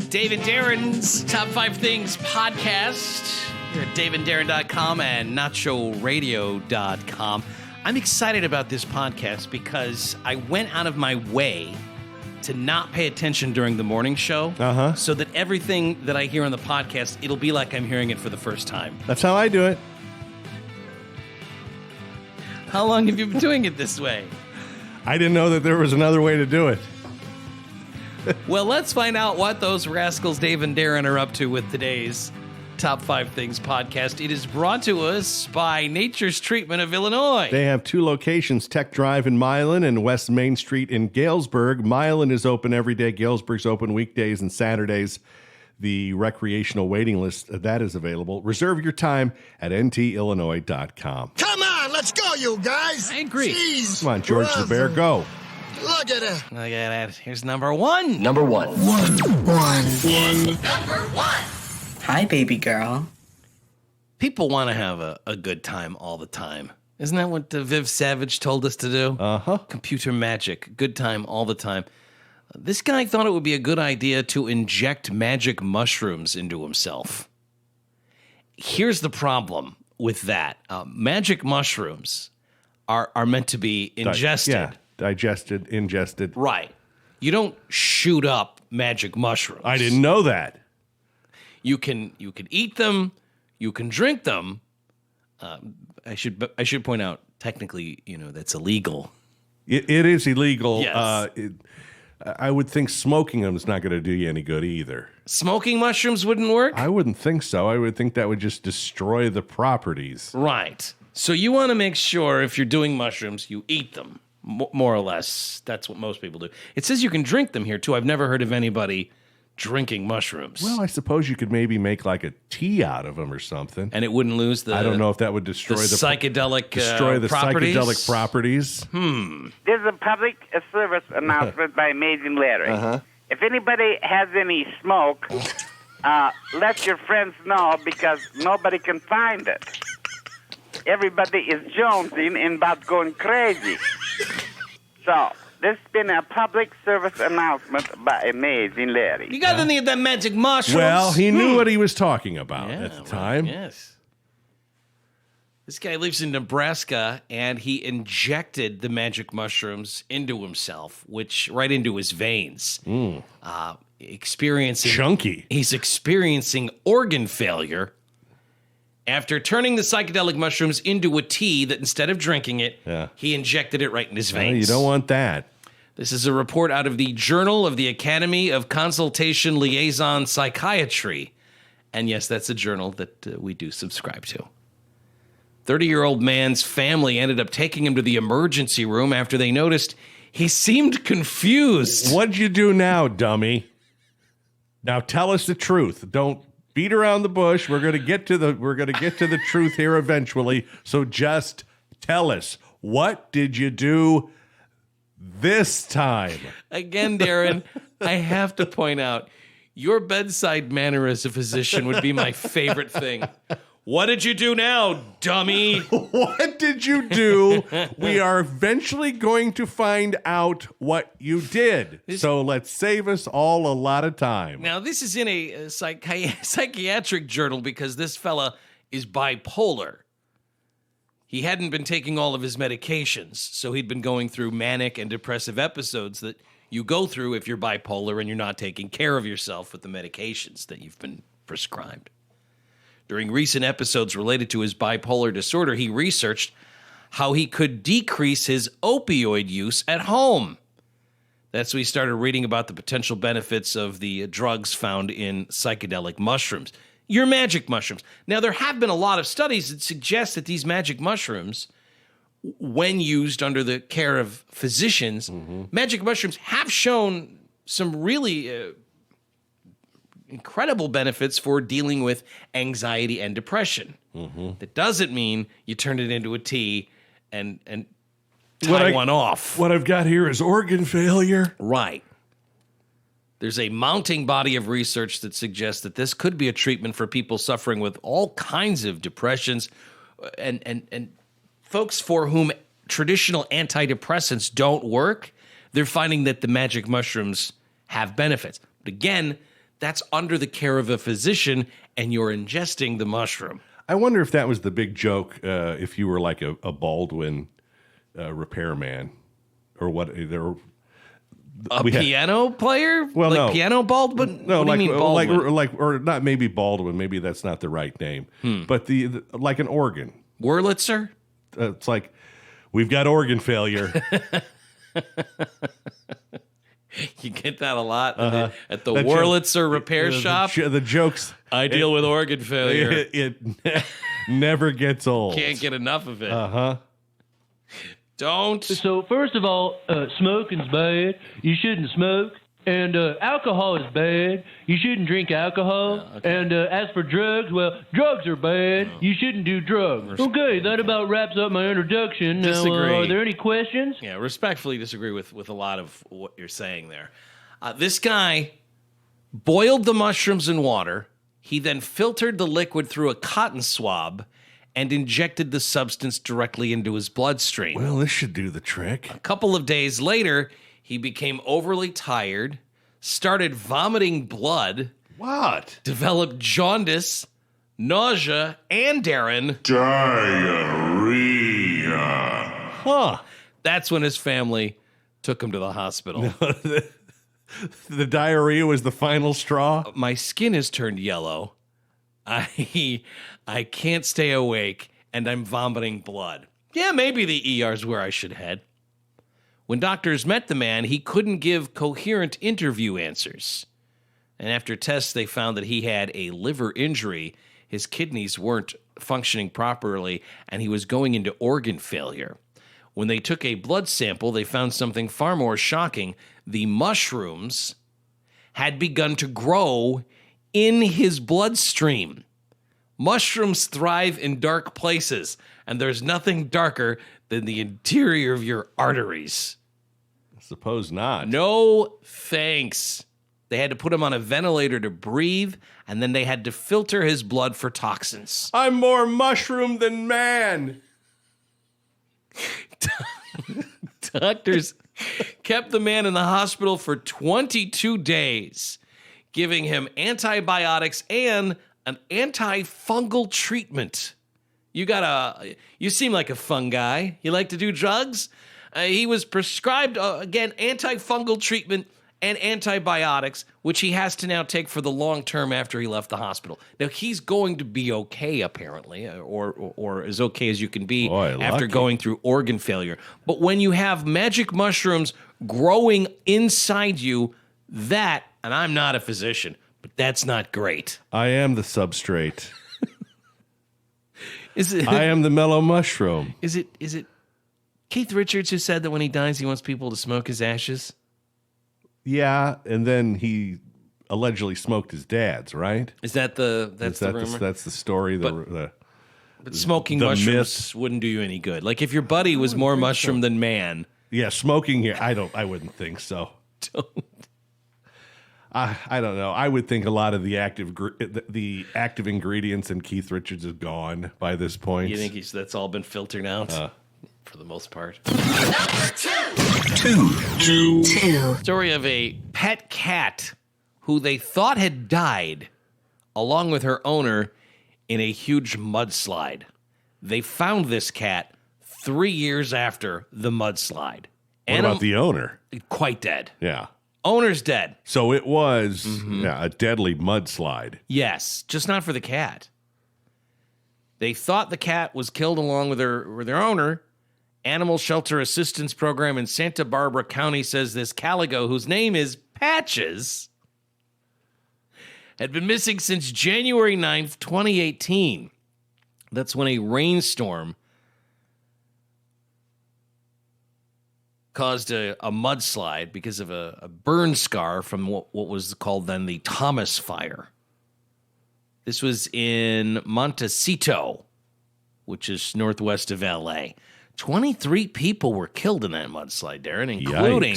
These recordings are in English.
Dave and Darren's Top 5 Things podcast. Here at daveanddarren.com and nachoradio.com. I'm excited about this podcast because I went out of my way to not pay attention during the morning show so that everything that I hear on the podcast, it'll be like I'm hearing it for the first time. That's how I do it. How long have you been doing it this way? I didn't know that there was another way to do it. Well, let's find out what those rascals Dave and Darren are up to with today's Top 5 Things podcast. It is brought to us by Nature's Treatment of Illinois. They have two locations, Tech Drive in Milan and West Main Street in Galesburg. Milan is open every day. Galesburg's open weekdays and Saturdays. The recreational waiting list, that is available. Reserve your time at ntillinois.com. Come on, let's go, you guys. I agree. Jeez, Come on, George the Bear, go. Look at it. Look at that. Here's number one. Number one. One. Hi, baby girl. People want to have a good time all the time. Isn't that what Viv Savage told us to do? Computer magic. Good time all the time. This guy thought it would be a good idea to inject magic mushrooms into himself. Here's the problem with that. Magic mushrooms are meant to be ingested. Digested, ingested. Right. You don't shoot up magic mushrooms. I didn't know that. You can eat them. You can drink them. I should point out, technically, that's illegal. It is illegal. Yes. I would think smoking them is not going to do you any good either. Smoking mushrooms wouldn't work? I wouldn't think so. I would think that would just destroy the properties. Right. So you want to make sure if you're doing mushrooms, you eat them, more or less. That's what most people do. It says you can drink them here, too. I've never heard of anybody drinking mushrooms. Well, I suppose you could maybe make like a tea out of them or something. And it wouldn't lose the... I don't know if that would destroy the psychedelic psychedelic properties. There's a public service announcement by Amazing Larry. If anybody has any smoke, let your friends know because nobody can find it. Everybody is jonesing and about going crazy. So, this has been a public service announcement by Amazing Larry. You got any of that magic mushrooms? Well, he knew what he was talking about at the time. Yes. This guy lives in Nebraska, and he injected the magic mushrooms into himself, right into his veins. Experiencing chunky. He's experiencing organ failure after turning the psychedelic mushrooms into a tea that instead of drinking it, he injected it right in his veins. You don't want that. This is a report out of the Journal of the Academy of Consultation Liaison Psychiatry. And yes, that's a journal that we do subscribe to. 30-year-old man's family ended up taking him to the emergency room after they noticed he seemed confused. What'd you do now, dummy? Now tell us the truth. Don't beat around the bush. We're going to get to the truth here eventually. So just tell us, what did you do this time? Again, Darren, I have to point out, your bedside manner as a physician would be my favorite thing. What did you do now, dummy? What did you do? We are eventually going to find out what you did. So let's save us all a lot of time. Now, this is in a psychiatric journal because this fella is bipolar. He hadn't been taking all of his medications, so he'd been going through manic and depressive episodes that you go through if you're bipolar and you're not taking care of yourself with the medications that you've been prescribed. During recent episodes related to his bipolar disorder, he researched how he could decrease his opioid use at home. That's when he started reading about the potential benefits of the drugs found in psychedelic mushrooms. Your magic mushrooms. Now, there have been a lot of studies that suggest that these magic mushrooms, when used under the care of physicians, magic mushrooms have shown some really incredible benefits for dealing with anxiety and depression. That doesn't mean you turn it into a tea and tie one off. What I've got here is organ failure. Right. There's a mounting body of research that suggests that this could be a treatment for people suffering with all kinds of depressions and folks for whom traditional antidepressants don't work. They're finding that the magic mushrooms have benefits. But again, that's under the care of a physician, and you're ingesting the mushroom. I wonder if that was the big joke. If you were like a Baldwin repairman, or what? Piano player? Well, like no. Piano Baldwin? No, what like, do you mean Baldwin? or not maybe Baldwin. Maybe that's not the right name. But the like an organ. Wurlitzer? It's like, we've got organ failure. You get that a lot at the Wurlitzer repair shop. The jokes. I deal with organ failure. It never gets old. Can't get enough of it. Uh-huh. Don't. So first of all, smoking's bad. You shouldn't smoke. And alcohol is bad. You shouldn't drink alcohol. And as for drugs, well, drugs are bad. You shouldn't do drugs. Okay, that about wraps up my introduction. Now, Disagree. are there any questions? Yeah, respectfully disagree with a lot of what you're saying there. This guy boiled the mushrooms in water. He then filtered the liquid through a cotton swab and injected the substance directly into his bloodstream. Well, this should do the trick. A couple of days later, he became overly tired, started vomiting blood, What? developed jaundice, nausea, and diarrhea. Huh. That's when his family took him to the hospital. The diarrhea was the final straw? My skin has turned yellow. I can't stay awake, and I'm vomiting blood. Yeah, maybe the ER's where I should head. When doctors met the man, he couldn't give coherent interview answers. And after tests, they found that he had a liver injury, his kidneys weren't functioning properly, and he was going into organ failure. When they took a blood sample, they found something far more shocking. The mushrooms had begun to grow in his bloodstream. Mushrooms thrive in dark places, and there's nothing darker than the interior of your arteries. Suppose not. No thanks. They had to put him on a ventilator to breathe, and then they had to filter his blood for toxins. I'm more mushroom than man. Doctors kept the man in the hospital for 22 days, giving him antibiotics and an antifungal treatment. You seem like a fun guy. You like to do drugs? He was prescribed, again, antifungal treatment and antibiotics, which he has to now take for the long term after he left the hospital. Now, he's going to be okay, apparently, or as okay as you can be after going through organ failure. But when you have magic mushrooms growing inside you, and I'm not a physician, but that's not great. I am the substrate. Is it? I am the mellow mushroom. Is it Keith Richards who said that when he dies, he wants people to smoke his ashes? Yeah, and then he allegedly smoked his dad's, right? Is that the rumor? That's the story. But smoking the mushrooms myth. wouldn't do you any good. Like if your buddy was more mushroom than man. Yeah, smoking here. I wouldn't think so. Don't. I don't know. I would think a lot of the active ingredients in Keith Richards is gone by this point. You think that's all been filtered out for the most part? Number two. Story of a pet cat who they thought had died along with her owner in a huge mudslide. They found this cat 3 years after the mudslide. What about the owner? Quite dead. Yeah. Owner's dead. So it was a deadly mudslide. Yes, just not for the cat. They thought the cat was killed along with their owner. Animal Shelter Assistance Program in Santa Barbara County says this calico, whose name is Patches, had been missing since January 9th, 2018. That's when a rainstorm caused a mudslide because of a burn scar from what was called then the Thomas Fire. This was in Montecito, which is northwest of L.A. 23 people were killed in that mudslide, Darren, including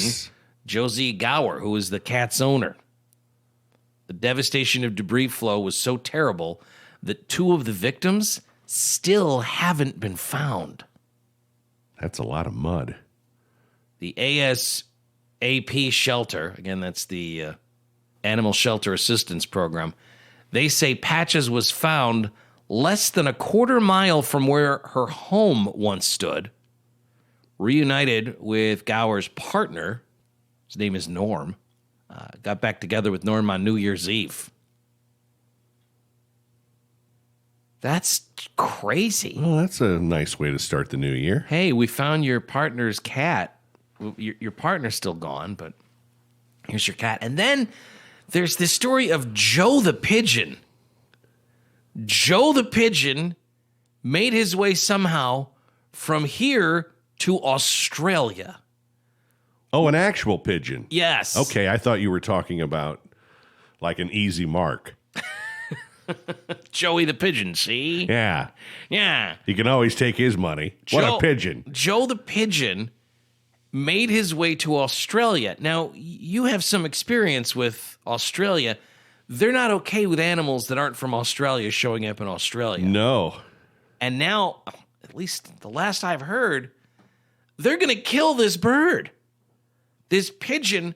Josie Gower, who was the cat's owner. The devastation of debris flow was so terrible that 2 of the victims still haven't been found. That's a lot of mud. The ASAP shelter, again, that's the Animal Shelter Assistance Program. They say Patches was found less than a quarter mile from where her home once stood, reunited with Gower's partner. His name is Norm. Got back together with Norm on New Year's Eve. That's crazy. Well, that's a nice way to start the new year. Hey, we found your partner's cat. Your partner's still gone, but here's your cat. And then there's this story of Joe the Pigeon. Joe the Pigeon made his way somehow from here to Australia. Oh, an actual pigeon. Yes. Okay, I thought you were talking about like an easy mark. Joey the Pigeon, see? Yeah. Yeah. He can always take his money. What a pigeon. Joe the Pigeon made his way to Australia. Now, you have some experience with Australia. They're not okay with animals that aren't from Australia showing up in Australia. No. And now, at least the last I've heard, they're going to kill this bird. This pigeon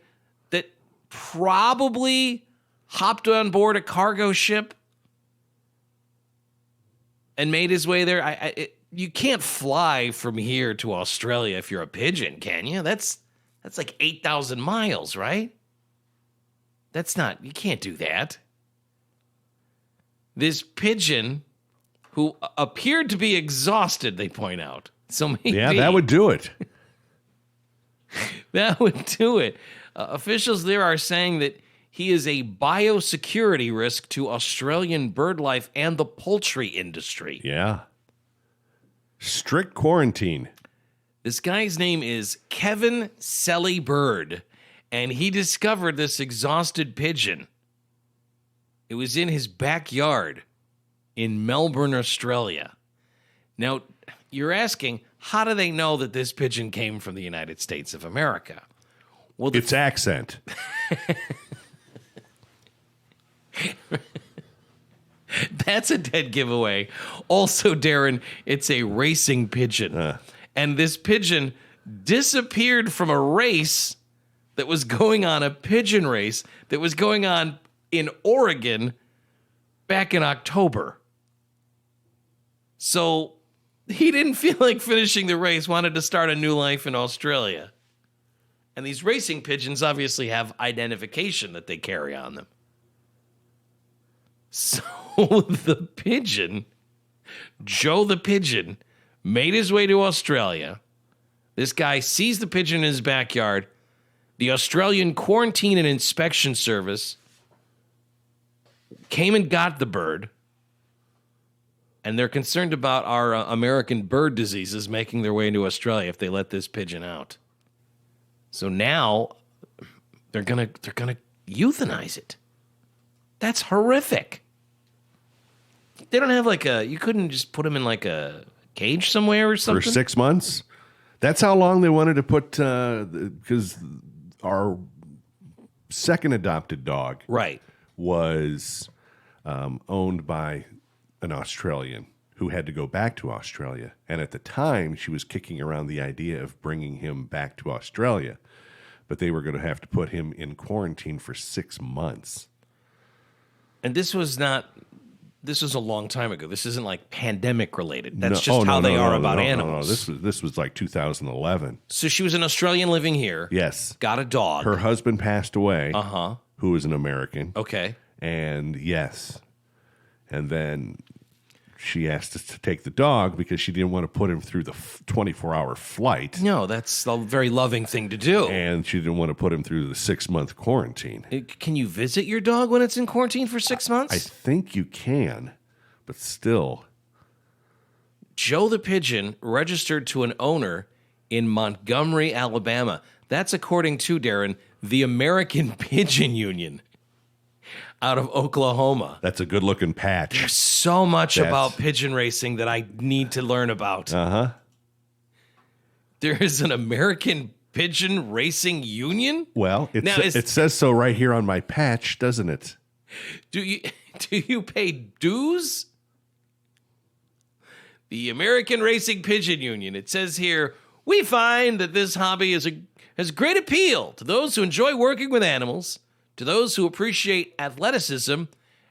that probably hopped on board a cargo ship and made his way there. You can't fly from here to Australia if you're a pigeon, can you? That's like 8,000 miles, right? You can't do that. This pigeon, who appeared to be exhausted, they point out. So maybe, Yeah, that would do it. That would do it. Officials there are saying that he is a biosecurity risk to Australian bird life and the poultry industry. Yeah. Strict quarantine. This guy's name is Kevin Selly Bird, and he discovered this exhausted pigeon. It was in his backyard in Melbourne, Australia. Now, you're asking, how do they know that this pigeon came from the United States of America? Well, Its accent. That's a dead giveaway. Also, Darren, it's a racing pigeon. And this pigeon disappeared from a race that was going on, a pigeon race that was going on in Oregon back in October. So he didn't feel like finishing the race, wanted to start a new life in Australia. And these racing pigeons obviously have identification that they carry on them. So the pigeon, Joe the Pigeon, made his way to Australia. This guy sees the pigeon in his backyard. The Australian Quarantine and Inspection Service came and got the bird. And they're concerned about our American bird diseases making their way into Australia if they let this pigeon out. So now they're gonna euthanize it. That's horrific. They don't have you couldn't just put him in like a cage somewhere or something? For 6 months? That's how long they wanted to put, because our second adopted dog Right. was owned by an Australian who had to go back to Australia. And at the time, she was kicking around the idea of bringing him back to Australia. But they were going to have to put him in quarantine for 6 months. And this was a long time ago. This isn't like pandemic related. That's just how they are about animals. No. This was like 2011. So she was an Australian living here. Yes. Got a dog. Her husband passed away. Uh-huh. Who was an American. Okay. And yes. And then she asked us to take the dog because she didn't want to put him through the 24-hour flight. No, that's a very loving thing to do. And she didn't want to put him through the 6-month quarantine. Can you visit your dog when it's in quarantine for 6 months? I think you can, but still. Joe the Pigeon registered to an owner in Montgomery, Alabama. That's according to, Darren, the American Pigeon Union out of Oklahoma. That's a good-looking patch. There's so much about pigeon racing that I need to learn about. Uh-huh. There is an American Pigeon Racing Union? Well, it says so right here on my patch, doesn't it? Do you pay dues? The American Racing Pigeon Union. It says here, we find that this hobby has great appeal to those who enjoy working with animals, to those who appreciate athleticism,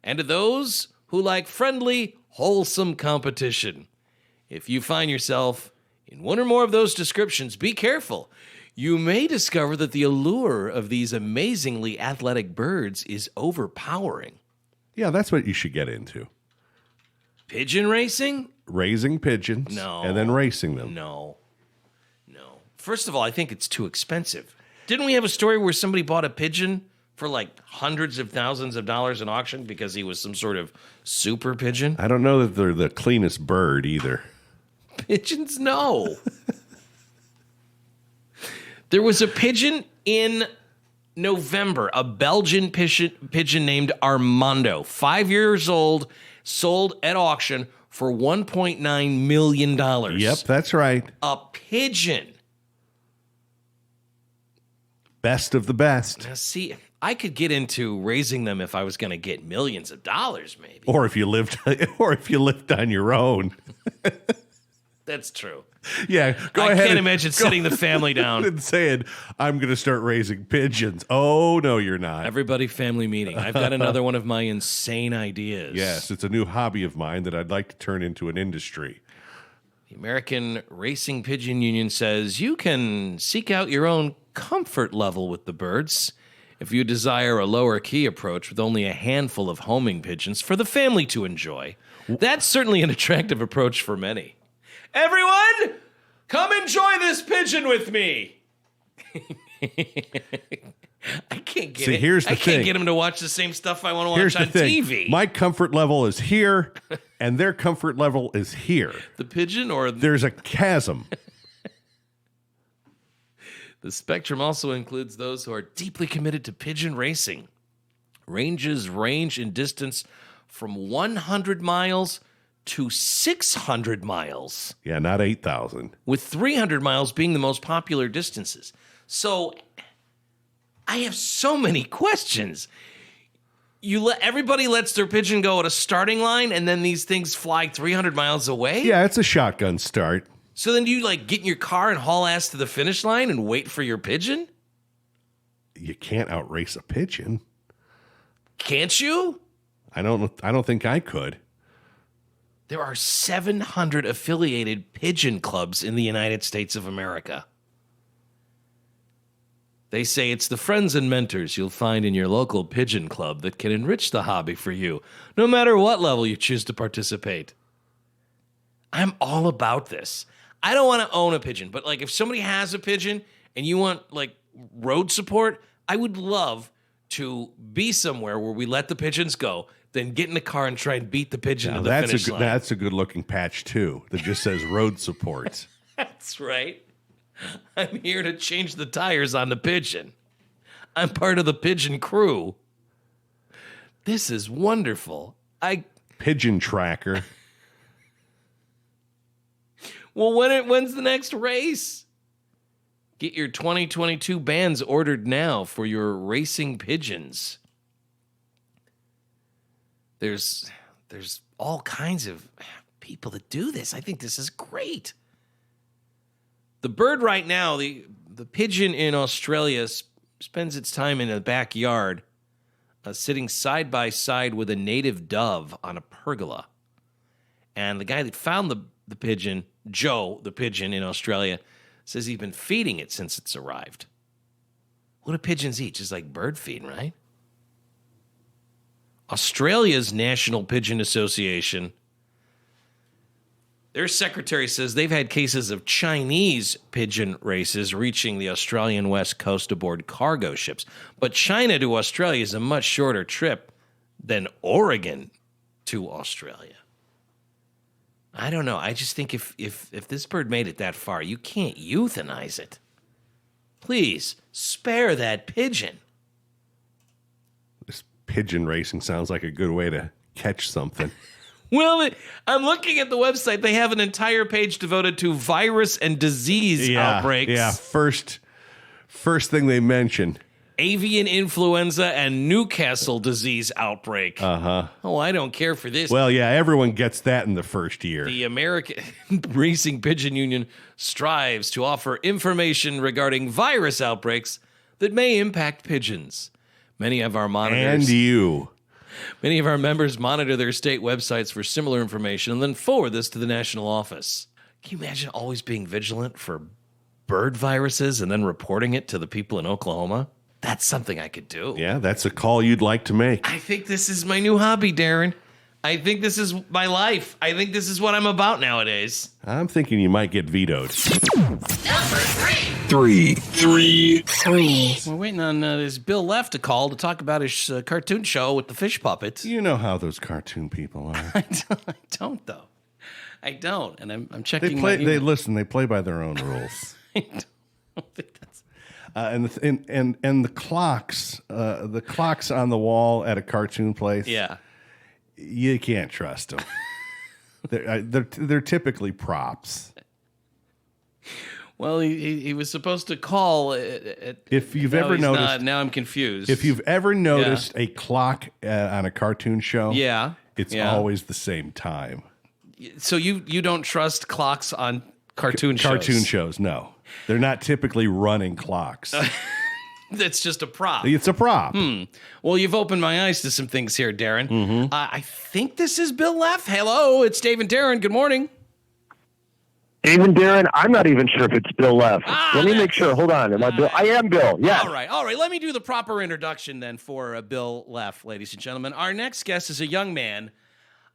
and to those who like friendly, wholesome competition. If you find yourself in one or more of those descriptions, be careful. You may discover that the allure of these amazingly athletic birds is overpowering. Yeah, that's what you should get into. Pigeon racing? Raising pigeons. No. And then racing them. No. First of all, I think it's too expensive. Didn't we have a story where somebody bought a pigeon for like hundreds of thousands of dollars in auction because he was some sort of super pigeon? I don't know that they're the cleanest bird either. Pigeons, no. There was a pigeon in November, a Belgian pigeon named Armando, 5 years old, sold at auction for $1.9 million. Yep, that's right. A pigeon. Best of the best. Now, see, I could get into raising them if I was going to get millions of dollars, maybe. Or if you lived on your own. That's true. Yeah, I can't imagine sitting the family down and saying, I'm going to start raising pigeons. Oh, no, you're not. Everybody family meeting. I've got another one of my insane ideas. Yes, it's a new hobby of mine that I'd like to turn into an industry. The American Racing Pigeon Union says you can seek out your own comfort level with the birds if you desire a lower key approach with only a handful of homing pigeons for the family to enjoy. That's certainly an attractive approach for many. Everyone, come enjoy this pigeon with me. I can't get it. Here's the I thing. can't get him to watch the same stuff I want to watch on TV. My comfort level is here, and their comfort level is here. The pigeon or There's a chasm. The spectrum also includes those who are deeply committed to pigeon racing. Ranges range in distance from 100 miles to 600 miles, Yeah, not 8,000. with 300 miles being the most popular distances. So I have so many questions. Everybody lets their pigeon go at a starting line, and then these things fly 300 miles away? Yeah, it's a shotgun start. So then do you get in your car and haul ass to the finish line and wait for your pigeon? You can't outrace a pigeon. Can't you? I don't think I could. There are 700 affiliated pigeon clubs in the United States of America. They say it's the friends and mentors you'll find in your local pigeon club that can enrich the hobby for you, no matter what level you choose to participate. I'm all about this. I don't want to own a pigeon, but if somebody has a pigeon and you want road support, I would love to be somewhere where we let the pigeons go, then get in the car and try and beat the pigeon to the finish line. That's a good looking patch too that just says road support. That's right. I'm here to change the tires on the pigeon. I'm part of the pigeon crew. This is wonderful. Pigeon tracker. Well, when's the next race? Get your 2022 bands ordered now for your racing pigeons. There's all kinds of people that do this. I think this is great. The bird right now, the pigeon in Australia spends its time in a backyard, sitting side by side with a native dove on a pergola. And the guy that found the pigeon, Joe, the pigeon in Australia, says he's been feeding it since it's arrived. What do pigeons eat? Just like bird feed, right? Australia's National Pigeon Association, their secretary says they've had cases of Chinese pigeon races reaching the Australian west coast aboard cargo ships. But China to Australia is a much shorter trip than Oregon to Australia. I don't know. I just think if this bird made it that far, you can't euthanize it. Please, spare that pigeon. This pigeon racing sounds like a good way to catch something. Well, I'm looking at the website. They have an entire page devoted to virus and disease outbreaks. Yeah, first thing they mention. Avian influenza and Newcastle disease outbreak. Uh-huh. Oh, I don't care for this. Well, yeah, everyone gets that in the first year. The American Racing Pigeon Union strives to offer information regarding virus outbreaks that may impact pigeons. Many of our monitors And you. Many of our members monitor their state websites for similar information and then forward this to the national office. Can you imagine always being vigilant for bird viruses and then reporting it to the people in Oklahoma? That's something I could do. Yeah, that's a call you'd like to make. I think this is my new hobby, Darren. I think this is my life. I think this is what I'm about nowadays. I'm thinking you might get vetoed. Number 3. We're waiting on this Bill Leff to call to talk about his cartoon show with the fish puppets. You know how those cartoon people are. I don't, though. I don't, and I'm checking. They listen. They play by their own rules. I don't think that's. And the clocks on the wall at a cartoon place. Yeah. You can't trust them. they're typically props. Well, he was supposed to call. If you've ever noticed, now I'm confused. If you've ever noticed a clock on a cartoon show, it's always the same time. So you don't trust clocks on cartoon shows? Cartoon shows, no. They're not typically running clocks. That's just a prop. It's a prop. Well, you've opened my eyes to some things here, Darren. I think this is Bill Leff. Hello, it's Dave and Darren. Good morning. Dave and Darren, I'm not even sure if it's Bill Leff. Let me make sure. Hold on. Am I Bill? I am Bill. Yes. All right. Let me do the proper introduction then for Bill Leff, ladies and gentlemen. Our next guest is a young man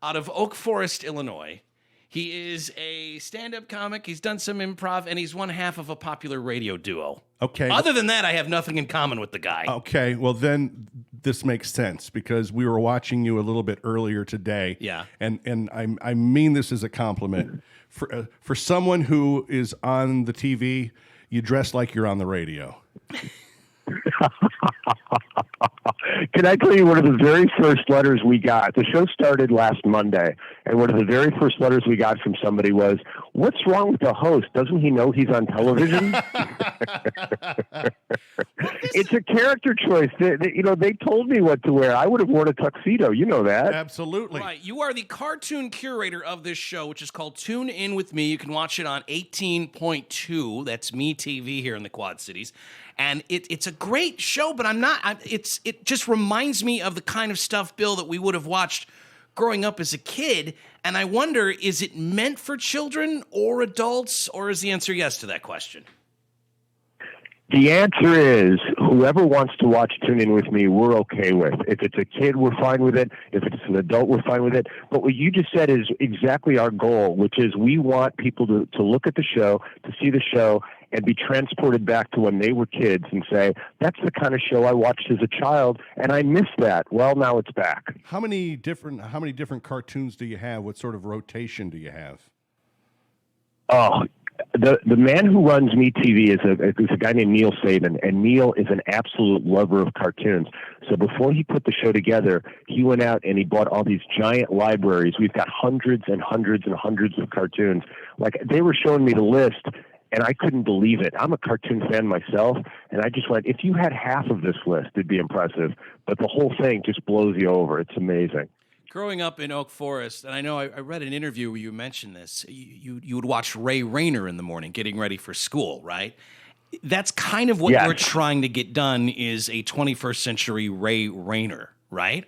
out of Oak Forest, Illinois. He is a stand-up comic. He's done some improv, and he's one half of a popular radio duo. Okay. Other than that, I have nothing in common with the guy. Okay. Well, then this makes sense because we were watching you a little bit earlier today. Yeah. And I mean this as a compliment. For someone who is on the TV, you dress like you're on the radio. Can I tell you one of the very first letters we got? The show started last Monday, and one of the very first letters we got from somebody was, "What's wrong with the host? Doesn't he know he's on television?" It's a character choice. They told me what to wear. I would have worn a tuxedo. You know that. Absolutely. Right. You are the cartoon curator of this show, which is called Toon In With Me. You can watch it on 18.2. That's MeTV here in the Quad Cities. And it's a great show, but it just reminds me of the kind of stuff, Bill, that we would have watched growing up as a kid. And I wonder, is it meant for children or adults, or is the answer yes to that question? The answer is whoever wants to watch Tune In With Me, we're okay with. If it's a kid, we're fine with it. If it's an adult, we're fine with it. But what you just said is exactly our goal, which is we want people to look at the show, to see the show, and be transported back to when they were kids and say, that's the kind of show I watched as a child, and I missed that. Well, now it's back. How many different cartoons do you have? What sort of rotation do you have? Oh, the man who runs MeTV is a guy named Neil Saban, and Neil is an absolute lover of cartoons. So before he put the show together, he went out and he bought all these giant libraries. We've got hundreds and hundreds and hundreds of cartoons. Like, they were showing me the list, and I couldn't believe it. I'm a cartoon fan myself, and I just went, if you had half of this list, it'd be impressive. But the whole thing just blows you over. It's amazing. Growing up in Oak Forest, and I know I read an interview where you mentioned this, you would watch Ray Rayner in the morning getting ready for school, right? That's kind of what you're trying to get done, is a 21st century Ray Rayner, right?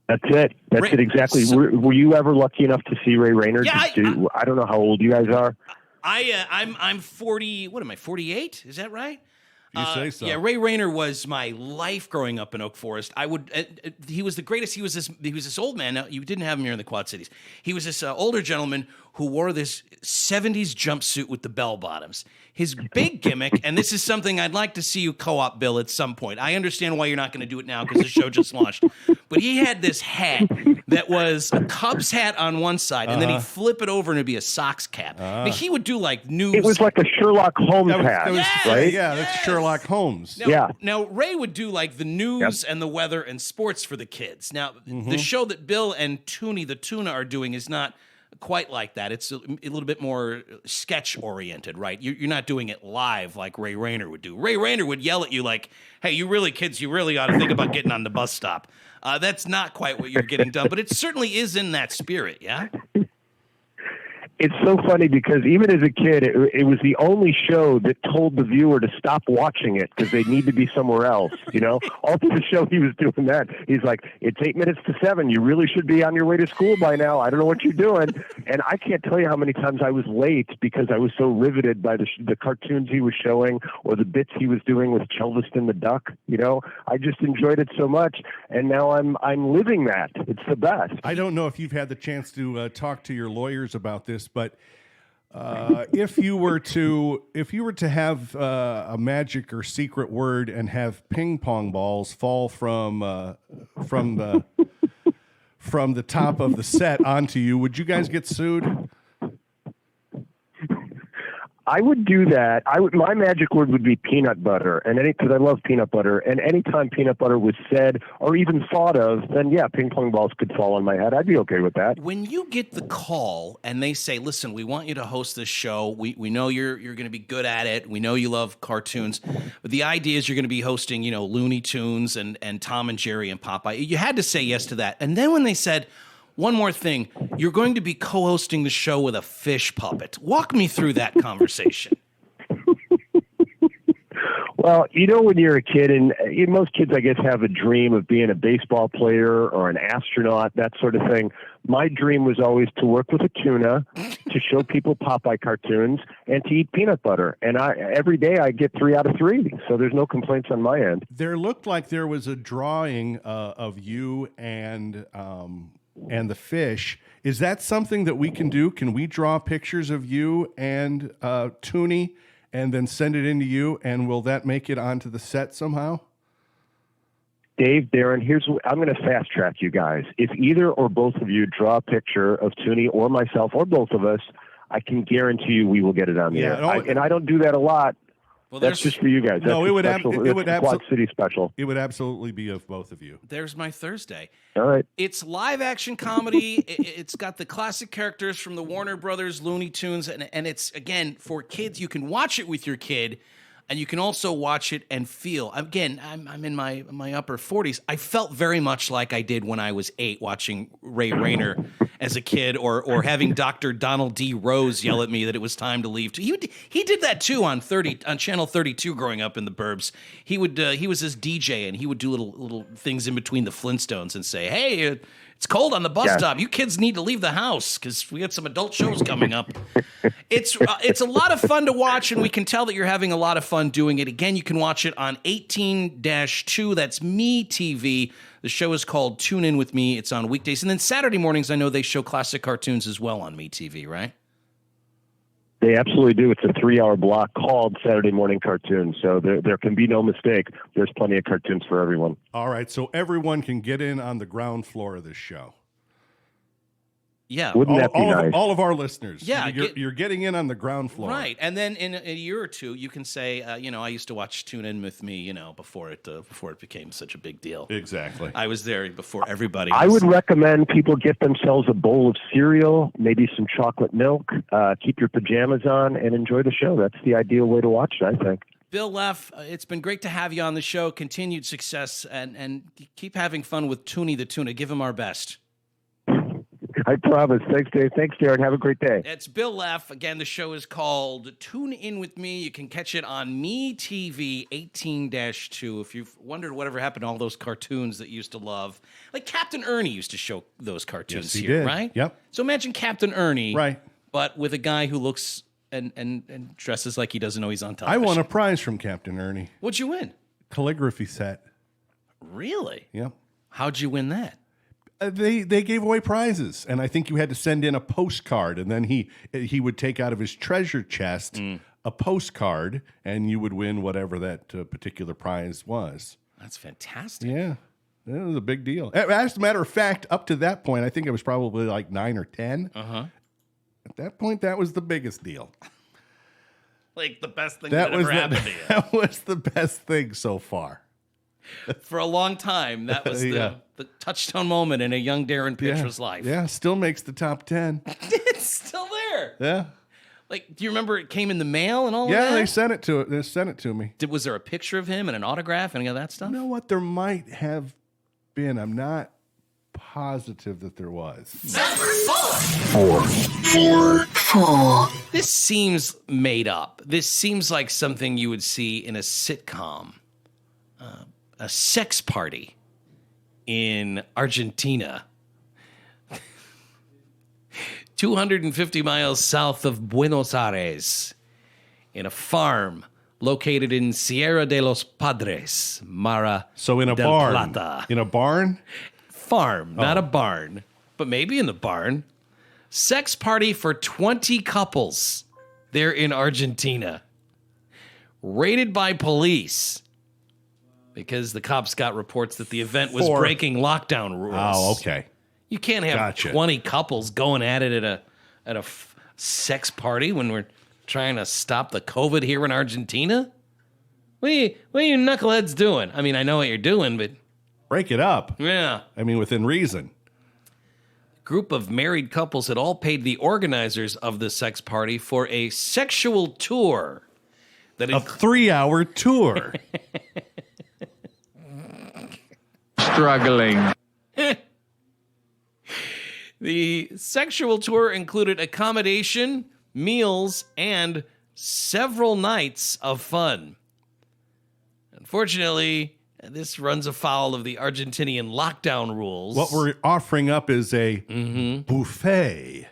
That's it. That's it exactly. So, were you ever lucky enough to see Ray Rayner? Yeah, I don't know how old you guys are. I'm 40. What am I? 48? Is that right? You say so. Yeah, Ray Rayner was my life growing up in Oak Forest. He was the greatest. He was this old man. Now, you didn't have him here in the Quad Cities. He was this older gentleman who wore this 70s jumpsuit with the bell bottoms. His big gimmick, and this is something I'd like to see you co-op, Bill, at some point. I understand why you're not going to do it now because the show just launched. But he had this hat that was a Cubs hat on one side, and then he'd flip it over and it'd be a Sox cap. Now, he would do like news. It was like a Sherlock Holmes hat, right? Yeah, that's Sherlock Holmes. Now, Ray would do like the news and the weather and sports for the kids. Now, the show that Bill and Toonie the Tuna are doing is not quite like that. It's a little bit more sketch oriented, right? You're not doing it live like Ray Rayner would do. Ray Rayner would yell at you like, hey, you really ought to think about getting on the bus stop. That's not quite what you're getting done, but it certainly is in that spirit, yeah? It's so funny because even as a kid, it was the only show that told the viewer to stop watching it because they need to be somewhere else. All through the show, he was doing that. He's like, "It's 8 minutes to 7. You really should be on your way to school by now. I don't know what you're doing." And I can't tell you how many times I was late because I was so riveted by the cartoons he was showing or the bits he was doing with Chelveston the Duck. I just enjoyed it so much, and now I'm living that. It's the best. I don't know if you've had the chance to talk to your lawyers about this, but if you were to have a magic or secret word and have ping pong balls fall from the top of the set onto you, would you guys get sued? I would do that. My magic word would be peanut butter, and because I love peanut butter. And anytime peanut butter was said or even thought of, then yeah, ping pong balls could fall on my head. I'd be okay with that. When you get the call and they say, "Listen, we want you to host this show. We know you're going to be good at it. We know you love cartoons, but the idea is you're going to be hosting, Looney Tunes and Tom and Jerry and Popeye." You had to say yes to that. And then when they said, "One more thing, you're going to be co-hosting the show with a fish puppet." Walk me through that conversation. Well, when you're a kid, and most kids, I guess, have a dream of being a baseball player or an astronaut, that sort of thing. My dream was always to work with a tuna, to show people Popeye cartoons, and to eat peanut butter. And every day I get 3 out of 3, so there's no complaints on my end. There looked like there was a drawing of you and the fish. Is that something that we can do? Can we draw pictures of you and Toonie and then send it into you? And will that make it onto the set somehow? Dave, Darren, I'm going to fast track you guys. If either or both of you draw a picture of Toonie or myself or both of us, I can guarantee you we will get it on the air. And I don't do that a lot. Well, that's just for you guys. No, it would Quad City special. It would absolutely be of both of you. There's my Thursday. All right. It's live action comedy. It's got the classic characters from the Warner Brothers Looney Tunes, and it's, again, for kids. You can watch it with your kid, and you can also watch it and feel. Again, I'm in my upper 40s. I felt very much like I did when I was 8 watching Ray Rayner as a kid, or having Dr. Donald D. Rose yell at me that it was time to leave. He did that too on Channel 32 growing up in the burbs. He was this DJ, and he would do little things in between the Flintstones and say, "Hey, it's cold on the bus stop. You kids need to leave the house because we got some adult shows coming up." It's a lot of fun to watch, and we can tell that you're having a lot of fun doing it. Again, you can watch it on 18-2. That's MeTV. The show is called Toon In With Me. It's on weekdays. And then Saturday mornings, I know they show classic cartoons as well on MeTV, right? They absolutely do. It's a 3-hour block called Saturday Morning Cartoons. So there can be no mistake. There's plenty of cartoons for everyone. All right. So everyone can get in on the ground floor of this show. Yeah. Wouldn't that be nice? All of our listeners. Yeah. You're getting in on the ground floor. Right. And then in a year or two, you can say, I used to watch Toon In With Me, before it became such a big deal. Exactly. I was there before everybody. I would recommend people get themselves a bowl of cereal, maybe some chocolate milk, keep your pajamas on, and enjoy the show. That's the ideal way to watch it, I think. Bill Leff, it's been great to have you on the show. Continued success, and keep having fun with Toonie the Tuna. Give him our best. I promise. Thanks, Dave. Thanks, Darren. Have a great day. It's Bill Leff. Again, the show is called Toon In With Me. You can catch it on MeTV 18-2. If you've wondered whatever happened to all those cartoons that you used to love, like Captain Ernie used to show those cartoons yes, he here, did. right? Yep. So imagine Captain Ernie, right, but with a guy who looks and dresses like he doesn't know he's on I television. won a prize from Captain Ernie. What'd you win? Calligraphy set. Really? Yep. How'd you win that? They gave away prizes, and I think you had to send in a postcard, and then he would take out of his treasure chest a postcard, and you would win whatever that particular prize was. That's fantastic. Yeah, it was a big deal. As a matter of fact, up to that point, I think it was probably like 9 or 10. Uh-huh. At that point, that was the biggest deal. Like the best thing that ever happened to you. That was the best thing so far. For a long time, that was the touchstone moment in a young Darren Pitcher's life. Yeah, still makes the top 10. It's still there. Yeah. Like, do you remember it came in the mail and all of that? Yeah, they sent it to me. Was there a picture of him and an autograph and any of that stuff? You know what? There might have been. I'm not positive that there was. Number 4. 4. This seems made up. This seems like something you would see in a sitcom. A sex party in Argentina. 250 miles south of Buenos Aires, in a farm located in Sierra de los Padres, Mara So in a del barn. Plata. In a barn? Farm, not a barn, but maybe in the barn. Sex party for 20 couples there in Argentina. Raided by police because the cops got reports that the event was breaking lockdown rules. Oh, okay. You can't have 20 couples going at it at a sex party when we're trying to stop the COVID here in Argentina. What are you knuckleheads doing? I mean, I know what you're doing, but break it up. Yeah. I mean, within reason. Group of married couples had all paid the organizers of the sex party for a sexual tour. A 3-hour tour. Struggling. The sexual tour included accommodation, meals, and several nights of fun. Unfortunately, this runs afoul of the Argentinian lockdown rules. What we're offering up is a buffet.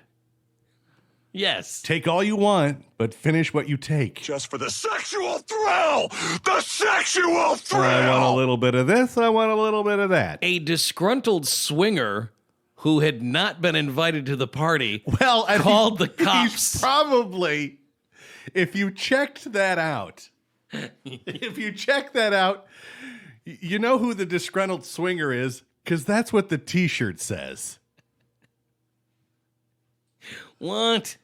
Yes. Take all you want, but finish what you take. Just for the sexual thrill! The sexual thrill! I want a little bit of this. I want a little bit of that. A disgruntled swinger who had not been invited to the party called the cops. He's probably, if you checked that out, you know who the disgruntled swinger is, because that's what the T-shirt says. What?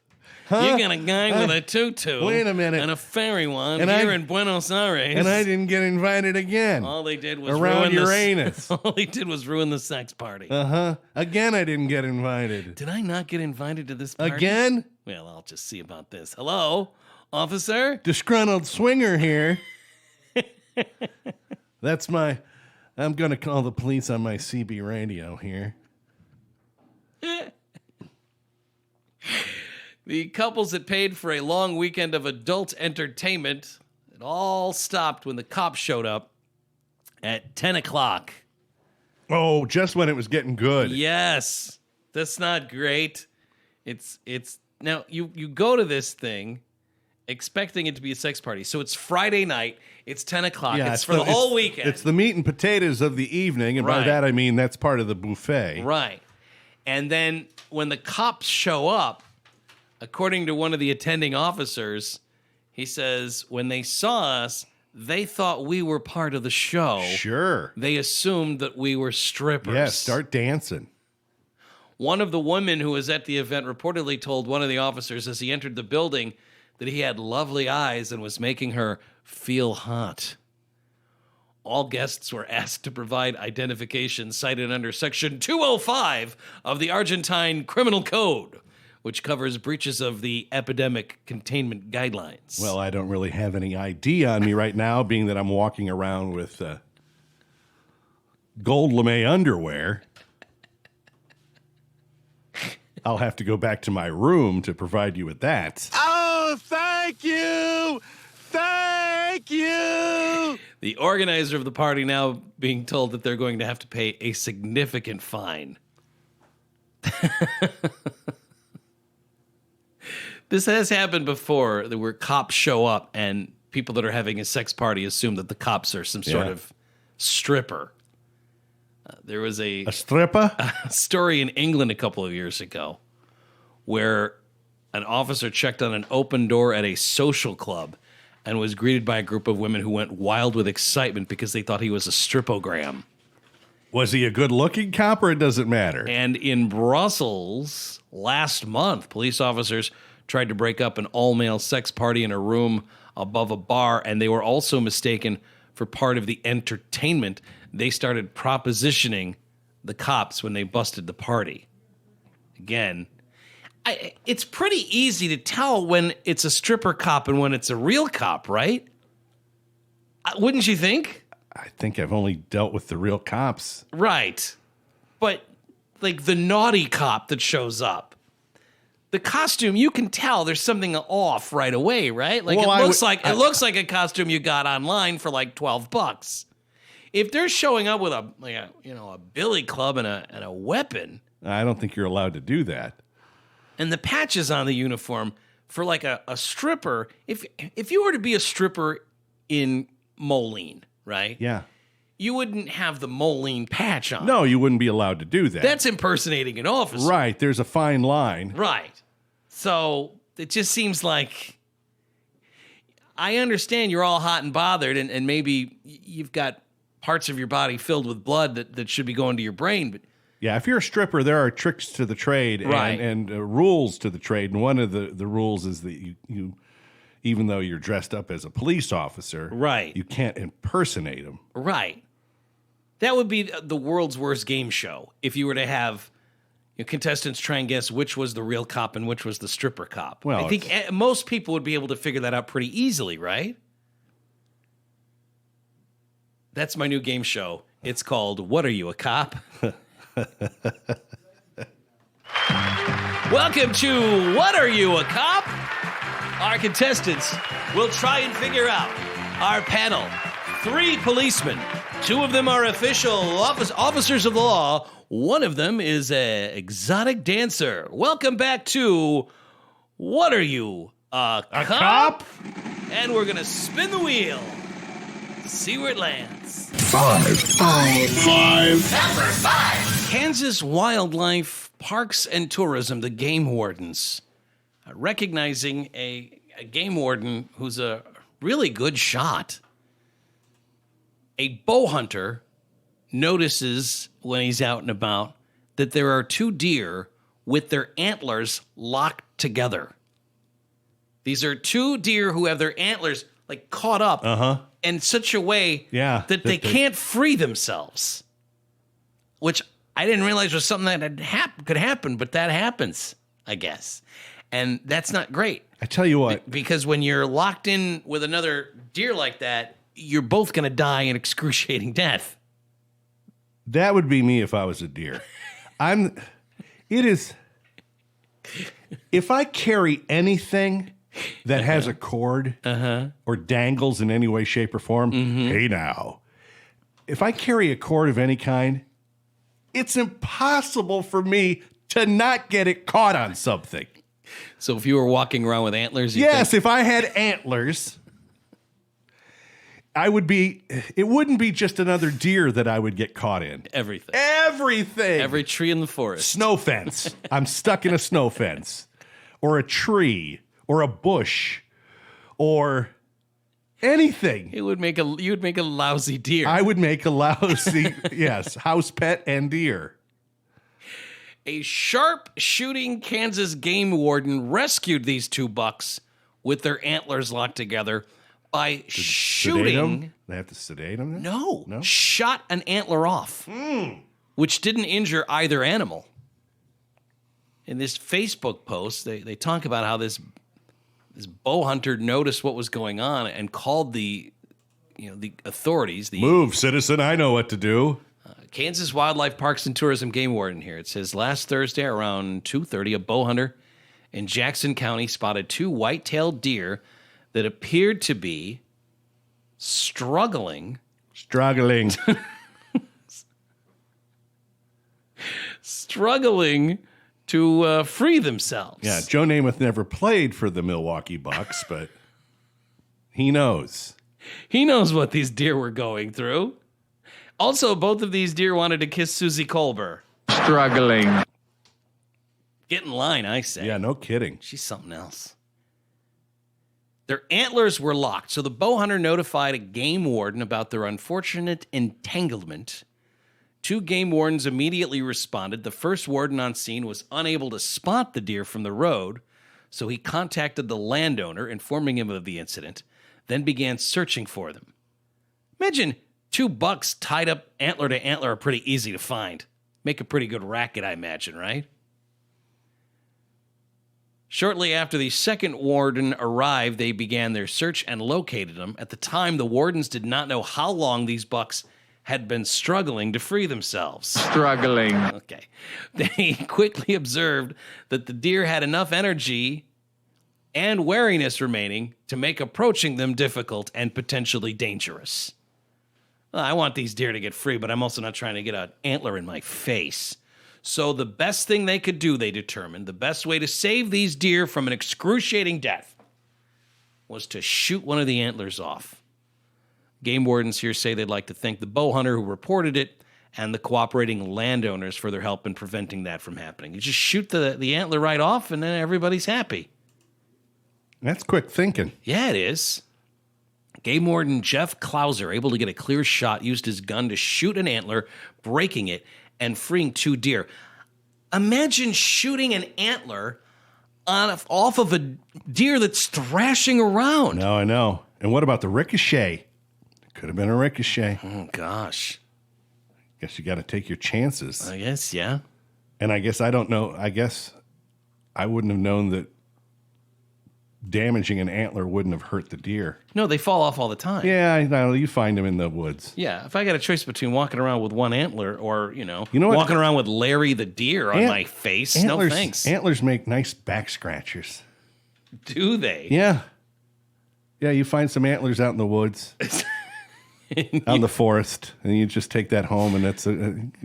Huh? You got a guy with a tutu. Wait a minute. And a fairy wand And here I- in Buenos Aires. And I didn't get invited again. All they did was Around ruin Uranus. All they did was ruin the sex party. Again, I didn't get invited. Did I not get invited to this party? Again? Well, I'll just see about this. Hello, officer? Disgruntled swinger here. I'm going to call the police on my CB radio here. The couples had paid for a long weekend of adult entertainment. It all stopped when the cops showed up at 10 o'clock. Oh, just when it was getting good. Yes. That's not great. It's now you go to this thing expecting it to be a sex party. So it's Friday night. It's 10 o'clock. Yeah, it's for the whole weekend. It's the meat and potatoes of the evening, and by Right. that I mean that's part of the buffet. Right. And then when the cops show up, according to one of the attending officers, he says, when they saw us, they thought we were part of the show. Sure. They assumed that we were strippers. Yeah, start dancing. One of the women who was at the event reportedly told one of the officers as he entered the building that he had lovely eyes and was making her feel hot. All guests were asked to provide identification cited under Section 205 of the Argentine Criminal Code, which covers breaches of the epidemic containment guidelines. Well, I don't really have any ID on me right now, being that I'm walking around with gold lame underwear. I'll have to go back to my room to provide you with that. Oh, thank you! Thank you! The organizer of the party now being told that they're going to have to pay a significant fine. This has happened before, where cops show up and people that are having a sex party assume that the cops are some sort of stripper. There was a stripper story in England a couple of years ago where an officer checked on an open door at a social club and was greeted by a group of women who went wild with excitement because they thought he was a stripogram. Was he a good-looking cop, or it doesn't matter? And in Brussels last month, police officers tried to break up an all-male sex party in a room above a bar, and they were also mistaken for part of the entertainment. They started propositioning the cops when they busted the party. Again, it's pretty easy to tell when it's a stripper cop and when it's a real cop, right? Wouldn't you think? I think I've only dealt with the real cops. Right. But, like, the naughty cop that shows up, the costume, you can tell there's something off right away, right? Like Well, it looks like a costume you got online for like $12. If they're showing up with a billy club and a weapon, I don't think you're allowed to do that. and the patches on the uniform for like a stripper, if you were to be a stripper in Moline, right? Yeah. You wouldn't have the Moline patch on. No, you wouldn't be allowed to do that. That's impersonating an officer. right. There's a fine line. Right. So it just seems like I understand you're all hot and bothered, and maybe you've got parts of your body filled with blood that should be going to your brain, but Yeah, if you're a stripper, there are tricks to the trade Right. and rules to the trade. And one of the rules is that you, even though you're dressed up as a police officer, Right. you can't impersonate them. right. That would be the world's worst game show if you were to have contestants try and guess which was the real cop and which was the stripper cop. Well, I think most people would be able to figure that out pretty easily, right? That's my new game show. It's called What Are You, a Cop? Welcome to What Are You, a Cop? Our contestants will try and figure out our panel. 3 policemen. 2 of them are official officers of the law. One of them is an exotic dancer. Welcome back to What Are You, a Cop? And we're going to spin the wheel. See where it lands. 5. Kansas Wildlife Parks and Tourism, the game wardens, recognizing a game warden who's a really good shot. A bow hunter notices when he's out and about that there are 2 deer with their antlers locked together. These are 2 deer who have their antlers like caught up in such a way that they can't free themselves. Which I didn't realize was something that could happen, but that happens, I guess. And that's not great. I tell you what. Because when you're locked in with another deer like that, you're both going to die an excruciating death. That would be me if I was a deer. If I carry anything that has a cord or dangles in any way, shape, or form, hey now, if I carry a cord of any kind, it's impossible for me to not get it caught on something. So if you were walking around with antlers, if I had antlers, it wouldn't be just another deer that I would get caught in. Everything. Every tree in the forest. Snow fence. I'm stuck in a snow fence or a tree or a bush or anything. You would make a lousy deer. I would make a lousy, yes, house pet and deer. A sharp-shooting Kansas game warden rescued these 2 bucks with their antlers locked together by shooting. Sedate 'em? They have to sedate them? No, shot an antler off, which didn't injure either animal. In this Facebook post, they talk about how this bow hunter noticed what was going on and called the authorities. Move, citizen, I know what to do. Kansas Wildlife Parks and Tourism game warden here. It says last Thursday around 2:30, a bow hunter in Jackson County spotted 2 white-tailed deer that appeared to be struggling to free themselves. Yeah, Joe Namath never played for the Milwaukee Bucks, but he knows. He knows what these deer were going through. Also, both of these deer wanted to kiss Susie Kolber. Struggling. Get in line, I say. Yeah, no kidding. She's something else. Their antlers were locked, so the bow hunter notified a game warden about their unfortunate entanglement. 2 game wardens immediately responded. The first warden on scene was unable to spot the deer from the road, so he contacted the landowner, informing him of the incident, then began searching for them. Imagine 2 bucks tied up antler to antler are pretty easy to find. Make a pretty good racket, I imagine, right? Shortly after the second warden arrived, they began their search and located them. At the time, the wardens did not know how long these bucks had been struggling to free themselves. Struggling. Okay. They quickly observed that the deer had enough energy and wariness remaining to make approaching them difficult and potentially dangerous. Well, I want these deer to get free, but I'm also not trying to get an antler in my face. So the best thing they could do, they determined, the best way to save these deer from an excruciating death was to shoot one of the antlers off. Game wardens here say they'd like to thank the bow hunter who reported it and the cooperating landowners for their help in preventing that from happening. You just shoot the antler right off and then everybody's happy. That's quick thinking. Yeah, it is. Game warden Jeff Klauser, able to get a clear shot, used his gun to shoot an antler, breaking it and freeing 2 deer. Imagine shooting an antler off of a deer that's thrashing around. No, I know. And what about the ricochet? It could have been a ricochet. Oh, gosh. Guess you got to take your chances. I guess, yeah. And I guess I don't know. I guess I wouldn't have known that damaging an antler wouldn't have hurt the deer. No, they fall off all the time. Yeah, I know. You find them in the woods. Yeah, if I got a choice between walking around with one antler or, know what? walking around with Larry the deer on my face, no thanks. Antlers make nice back scratchers. Do they? Yeah. Yeah, you find some antlers out in the woods, out in the forest, and you just take that home, and that's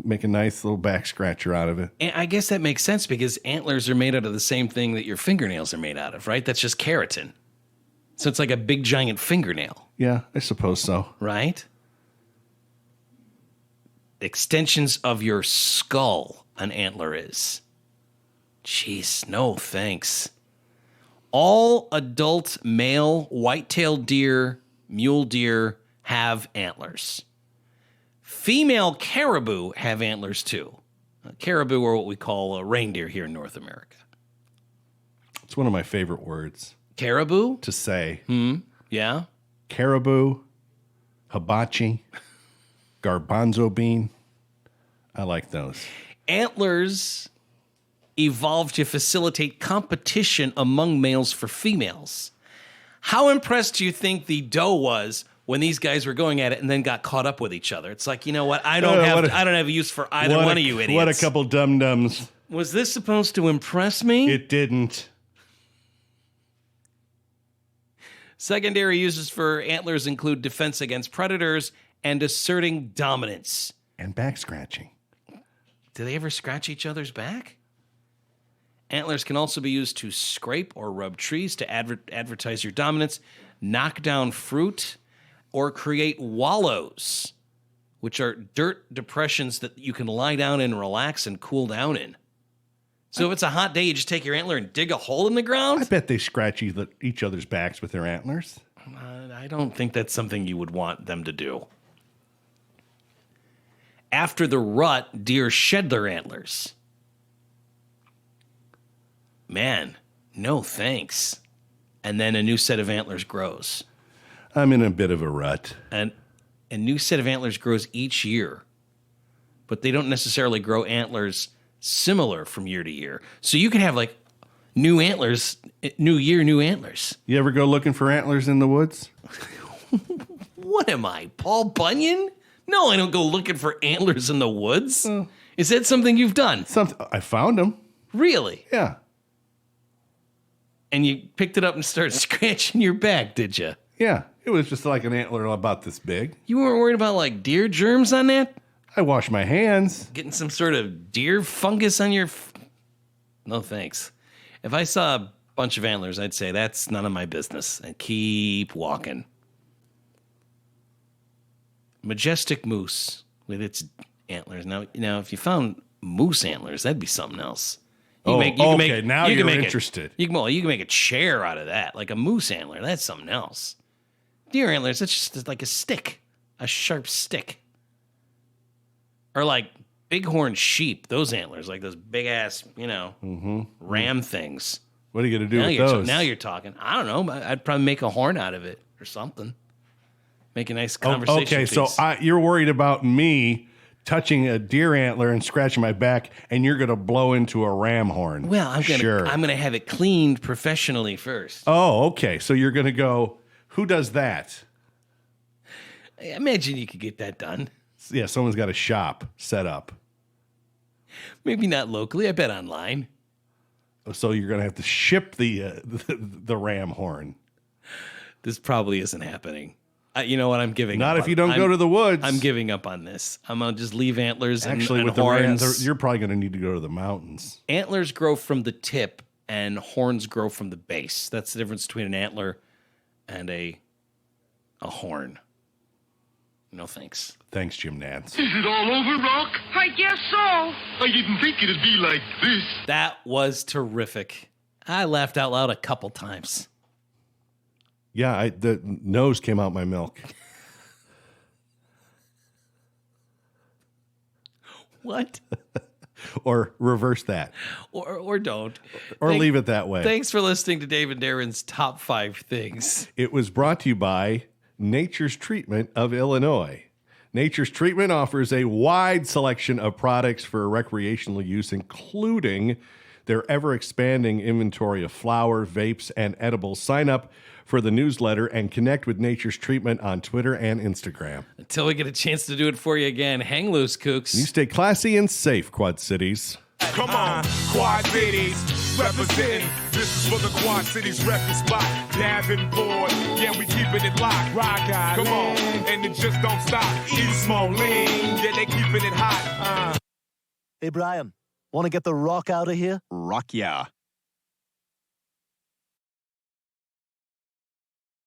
make a nice little back scratcher out of it. And I guess that makes sense because antlers are made out of the same thing that your fingernails are made out of, right? That's just keratin. So it's like a big giant fingernail. Yeah, I suppose so. Right? Extensions of your skull, an antler is. Jeez, no thanks. All adult male white-tailed deer, mule deer have antlers. Female caribou have antlers too. Caribou are what we call a reindeer here in North America. It's one of my favorite words. Caribou? To say. Yeah? Caribou, hibachi, garbanzo bean. I like those. Antlers evolved to facilitate competition among males for females. How impressed do you think the doe was when these guys were going at it and then got caught up with each other? It's like, you know what? I don't have a use for either one of you idiots. What a couple dum-dums. Was this supposed to impress me? It didn't. Secondary uses for antlers include defense against predators and asserting dominance. And back scratching. Do they ever scratch each other's back? Antlers can also be used to scrape or rub trees to advertise your dominance, knock down fruit, or create wallows, which are dirt depressions that you can lie down and relax and cool down in. So if it's a hot day, you just take your antler and dig a hole in the ground? I bet they scratch each other's backs with their antlers. I don't think that's something you would want them to do. After the rut, deer shed their antlers. Man, no thanks. And then a new set of antlers grows. I'm in a bit of a rut. And a new set of antlers grows each year. But they don't necessarily grow antlers similar from year to year. So you can have like new antlers, new year, new antlers. You ever go looking for antlers in the woods? What am I, Paul Bunyan? No, I don't go looking for antlers in the woods. Is that something you've done? I found them. Really? Yeah. And you picked it up and started scratching your back, did you? Yeah. It was just like an antler about this big. You weren't worried about like deer germs on that? I wash my hands. Getting some sort of deer fungus on your... No, thanks. If I saw a bunch of antlers, I'd say that's none of my business and keep walking. Majestic moose with its antlers. Now, if you found moose antlers, that'd be something else. Now you're interested. You can make a chair out of that, like a moose antler. That's something else. Deer antlers, that's just like a stick, a sharp stick. Or like bighorn sheep, those antlers, like those big ass, ram things. What are you going to do with those? Now you're talking. I don't know. I'd probably make a horn out of it or something. Make a nice conversation Okay, piece. so you're worried about me touching a deer antler and scratching my back, and you're going to blow into a ram horn. Well, I'm going to have it cleaned professionally first. Oh, okay. So you're going to go, who does that? I imagine you could get that done. Yeah, someone's got a shop set up. Maybe not locally. I bet online. So you're going to have to ship the ram horn. This probably isn't happening. You know what? I'm giving Not up. if you don't go to the woods. I'm giving up on this. I'm going to just leave antlers Actually, and with the horns. rams, you're probably going to need to go to the mountains. Antlers grow from the tip and horns grow from the base. That's the difference between an antler and a horn. No thanks. Thanks, Jim Nance. Is it all over, Rock? I guess so. I didn't think it'd be like this. That was terrific. I laughed out loud a couple times. Yeah, the nose came out my milk. What? Or reverse that. Or don't. Or leave it that way. Thanks for listening to Dave and Darren's Top 5 Things. It was brought to you by Nature's Treatment of Illinois. Nature's Treatment offers a wide selection of products for recreational use, including their ever-expanding inventory of flower, vapes, and edibles. Sign up for the newsletter and connect with Nature's Treatment on Twitter and Instagram. Until we get a chance to do it for you again, hang loose, kooks. You stay classy and safe, Quad Cities. Come on, Quad Cities, representing. This is for the Quad Cities record spot. Davenport, yeah, we keeping it locked. Rock out, come on, and it just don't stop. East Moline, yeah, they keeping it hot. Hey, Brian, want to get the rock out of here? Rock yeah.